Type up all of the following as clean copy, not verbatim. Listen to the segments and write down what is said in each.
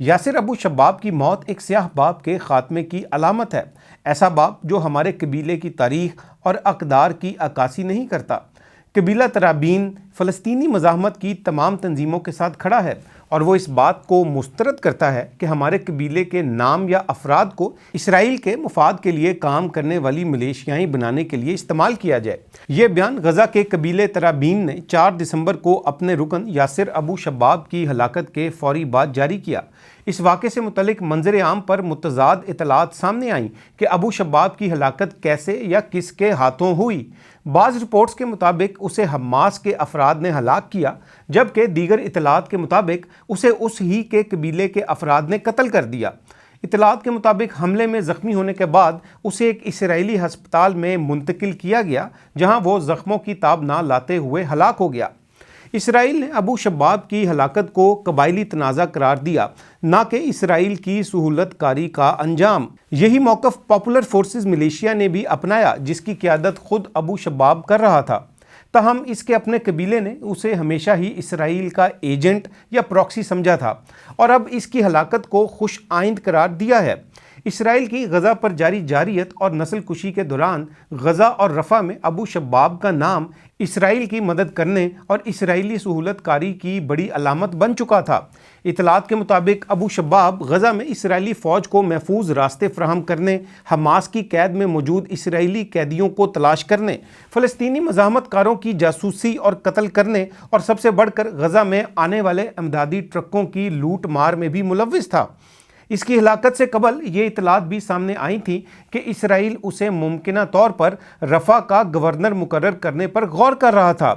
یاسر ابو شباب کی موت ایک سیاہ باب کے خاتمے کی علامت ہے۔ ایسا باب جو ہمارے قبیلے کی تاریخ اور اقدار کی عکاسی نہیں کرتا۔ قبیلہ ترابین فلسطینی مزاحمت کی تمام تنظیموں کے ساتھ کھڑا ہے اور وہ اس بات کو مسترد کرتا ہے کہ ہمارے قبیلے کے نام یا افراد کو اسرائیل کے مفاد کے لیے کام کرنے والی ملیشیائیں بنانے کے لیے استعمال کیا جائے۔ یہ بیان غزہ کے قبیلے ترابین نے 4 دسمبر کو اپنے رکن یاسر ابو شباب کی ہلاکت کے فوری بعد جاری کیا۔ اس واقعے سے متعلق منظر عام پر متضاد اطلاعات سامنے آئیں کہ ابو شباب کی ہلاکت کیسے یا کس کے ہاتھوں ہوئی۔ بعض رپورٹس کے مطابق اسے حماس کے افراد نے ہلاک کیا، جبکہ دیگر اطلاعات کے مطابق اسے اس ہی کے قبیلے کے افراد نے قتل کر دیا۔ اطلاعات کے مطابق حملے میں زخمی ہونے کے بعد اسے ایک اسرائیلی ہسپتال میں منتقل کیا گیا، جہاں وہ زخموں کی تاب نہ لاتے ہوئے ہلاک ہو گیا۔ اسرائیل نے ابو شباب کی ہلاکت کو قبائلی تنازع قرار دیا، نہ کہ اسرائیل کی سہولت کاری کا انجام۔ یہی موقف پاپولر فورسز ملیشیا نے بھی اپنایا، جس کی قیادت خود ابو شباب کر رہا تھا۔ تاہم اس کے اپنے قبیلے نے اسے ہمیشہ ہی اسرائیل کا ایجنٹ یا پراکسی سمجھا تھا اور اب اس کی ہلاکت کو خوش آئند قرار دیا ہے۔ اسرائیل کی غزہ پر جاری جارحیت اور نسل کشی کے دوران غزہ اور رفح میں ابو شباب کا نام اسرائیل کی مدد کرنے اور اسرائیلی سہولت کاری کی بڑی علامت بن چکا تھا۔ اطلاعات کے مطابق ابو شباب غزہ میں اسرائیلی فوج کو محفوظ راستے فراہم کرنے، حماس کی قید میں موجود اسرائیلی قیدیوں کو تلاش کرنے، فلسطینی مزاحمت کاروں کی جاسوسی اور قتل کرنے اور سب سے بڑھ کر غزہ میں آنے والے امدادی ٹرکوں کی لوٹ مار میں بھی ملوث تھا۔ اس کی ہلاکت سے قبل یہ اطلاعات بھی سامنے آئی تھیں کہ اسرائیل اسے ممکنہ طور پر رفح کا گورنر مقرر کرنے پر غور کر رہا تھا۔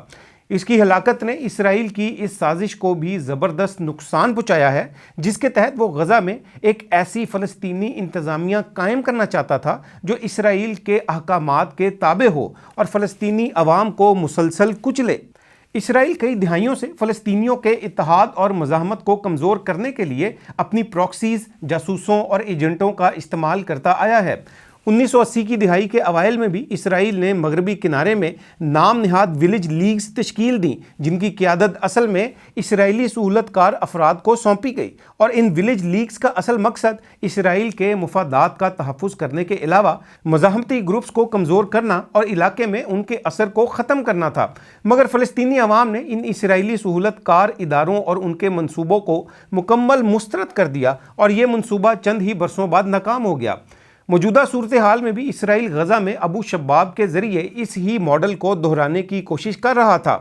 اس کی ہلاکت نے اسرائیل کی اس سازش کو بھی زبردست نقصان پہنچایا ہے، جس کے تحت وہ غزہ میں ایک ایسی فلسطینی انتظامیہ قائم کرنا چاہتا تھا جو اسرائیل کے احکامات کے تابع ہو اور فلسطینی عوام کو مسلسل کچلے۔ اسرائیل کئی دہائیوں سے فلسطینیوں کے اتحاد اور مزاحمت کو کمزور کرنے کے لیے اپنی پراکسیز، جاسوسوں اور ایجنٹوں کا استعمال کرتا آیا ہے۔ 1980 کی دہائی کے اوائل میں بھی اسرائیل نے مغربی کنارے میں نام نہاد ولیج لیگز تشکیل دیں، جن کی قیادت اصل میں اسرائیلی سہولت کار افراد کو سونپی گئی، اور ان ولیج لیگز کا اصل مقصد اسرائیل کے مفادات کا تحفظ کرنے کے علاوہ مزاحمتی گروپس کو کمزور کرنا اور علاقے میں ان کے اثر کو ختم کرنا تھا۔ مگر فلسطینی عوام نے ان اسرائیلی سہولت کار اداروں اور ان کے منصوبوں کو مکمل مسترد کر دیا اور یہ منصوبہ چند ہی برسوں بعد ناکام ہو گیا۔ موجودہ صورتحال میں بھی اسرائیل غزہ میں ابو شباب کے ذریعے اس ہی ماڈل کو دہرانے کی کوشش کر رہا تھا۔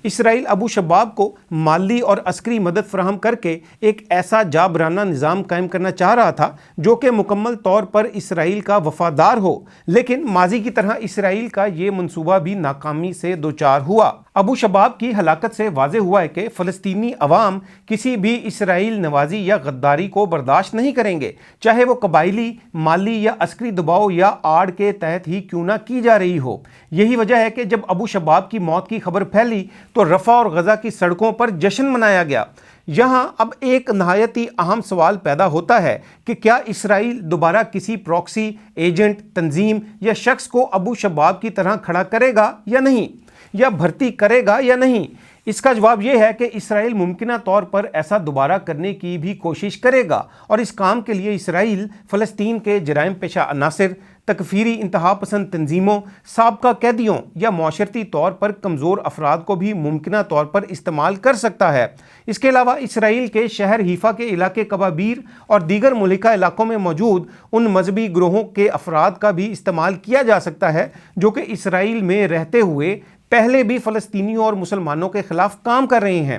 اسرائیل ابو شباب کو مالی اور عسکری مدد فراہم کر کے ایک ایسا جابرانہ نظام قائم کرنا چاہ رہا تھا جو کہ مکمل طور پر اسرائیل کا وفادار ہو، لیکن ماضی کی طرح اسرائیل کا یہ منصوبہ بھی ناکامی سے دوچار ہوا۔ ابو شباب کی ہلاکت سے واضح ہوا ہے کہ فلسطینی عوام کسی بھی اسرائیل نوازی یا غداری کو برداشت نہیں کریں گے، چاہے وہ قبائلی، مالی یا عسکری دباؤ یا آڑ کے تحت ہی کیوں نہ کی جا رہی ہو۔ یہی وجہ ہے کہ جب ابو شباب کی موت کی خبر پھیلی تو رفح اور غزہ کی سڑکوں پر جشن منایا گیا۔ یہاں اب ایک نہایت ہی اہم سوال پیدا ہوتا ہے کہ کیا اسرائیل دوبارہ کسی پراکسی، ایجنٹ، تنظیم یا شخص کو ابو شباب کی طرح کھڑا کرے گا یا نہیں، یا بھرتی کرے گا یا نہیں؟ اس کا جواب یہ ہے کہ اسرائیل ممکنہ طور پر ایسا دوبارہ کرنے کی بھی کوشش کرے گا، اور اس کام کے لیے اسرائیل فلسطین کے جرائم پیشہ عناصر، تکفیری انتہا پسند تنظیموں، سابقہ قیدیوں یا معاشرتی طور پر کمزور افراد کو بھی ممکنہ طور پر استعمال کر سکتا ہے۔ اس کے علاوہ اسرائیل کے شہر حیفا کے علاقے کبابیر اور دیگر ملکہ علاقوں میں موجود ان مذہبی گروہوں کے افراد کا بھی استعمال کیا جا سکتا ہے جو کہ اسرائیل میں رہتے ہوئے پہلے بھی فلسطینیوں اور مسلمانوں کے خلاف کام کر رہے ہیں۔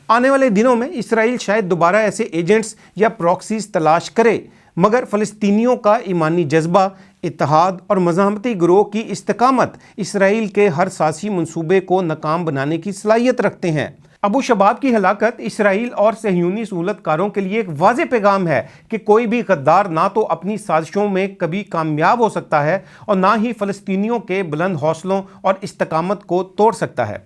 آنے والے دنوں میں اسرائیل شاید دوبارہ ایسے ایجنٹس یا پراکسیز تلاش کرے، مگر فلسطینیوں کا ایمانی جذبہ، اتحاد اور مزاحمتی گروہ کی استقامت اسرائیل کے ہر سازشی منصوبے کو ناکام بنانے کی صلاحیت رکھتے ہیں۔ ابو شباب کی ہلاکت اسرائیل اور صہیونی سہولت کاروں کے لیے ایک واضح پیغام ہے کہ کوئی بھی غدار نہ تو اپنی سازشوں میں کبھی کامیاب ہو سکتا ہے اور نہ ہی فلسطینیوں کے بلند حوصلوں اور استقامت کو توڑ سکتا ہے۔